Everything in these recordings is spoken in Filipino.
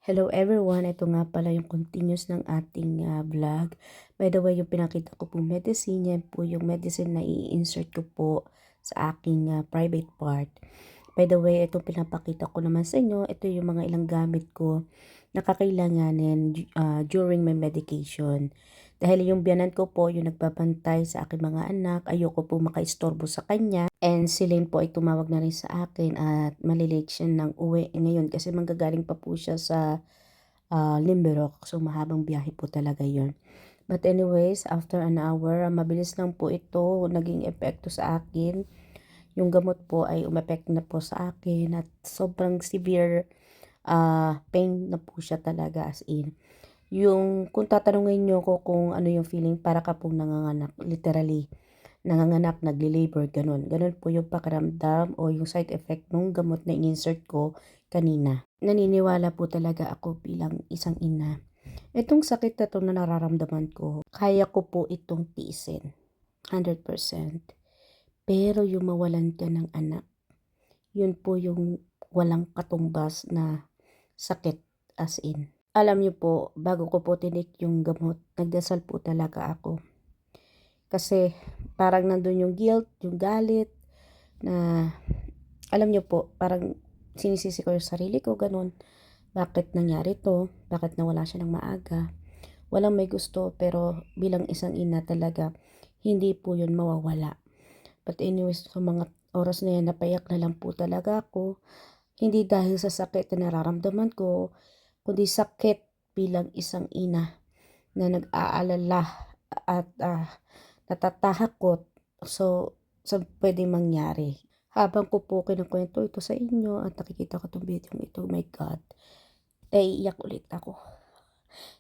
Hello everyone, ito nga pala yung continuous ng ating vlog. By the way, yung pinakita ko po medicine, yan po yung medicine na i-insert ko po sa aking private part. By the way, itong pinapakita ko naman sa inyo, ito yung mga ilang gamit ko na kakailanganin during my medication. Dahil yung biyanan ko po, yung nagbabantay sa aking mga anak, ayoko po makaistorbo sa kanya. And si Lane po ay tumawag na rin sa akin at malilate siya ng uwi ngayon kasi manggagaling pa po siya sa Limberok. So mahabang biyahe po talaga yon. But anyways, after an hour, mabilis lang po ito naging epekto sa akin. Yung gamot po ay umepekto na po sa akin at sobrang severe pain na po siya talaga as in. Yung kung tatanungin niyo ko kung ano yung feeling para ka pong nanganganak, literally nanganganak, nagle-labor, ganun. Ganun po yung pakiramdam o yung side effect ng gamot na in-insert ko kanina. Naniniwala po talaga ako bilang isang ina. Itong sakit na to na nararamdaman ko, kaya ko po itong tiisin. 100%. Pero yung mawalan ka ng anak, yun po yung walang katumbas na sakit as in. Alam niyo po, bago ko po tinik yung gamot, nagdasal po talaga ako. Kasi parang nandun yung guilt, yung galit, na alam niyo po, parang sinisisi ko yung sarili ko, ganun. Bakit nangyari to? Bakit nawala siya ng maaga? Walang may gusto, pero bilang isang ina talaga, hindi po yun mawawala. But anyways, sa mga oras na yan, napayak na lang po talaga ako. Hindi dahil sa sakit na nararamdaman ko, kundi sakit bilang isang ina na nag-aalala at natatakot sa pwedeng mangyari. Habang ko po kinukwento ito sa inyo at nakikita ko itong video ito, oh my God, naiiyak ulit ako.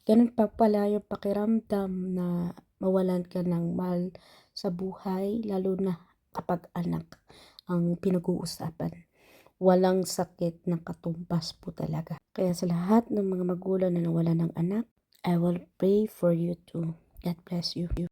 Ganun pa pala yung pakiramdam na mawalan ka ng mahal sa buhay, lalo na kapag anak ang pinag-uusapan. Walang sakit na katumbas po talaga. Kaya sa lahat ng mga magulang na nawalan ng anak, I will pray for you too. God bless you.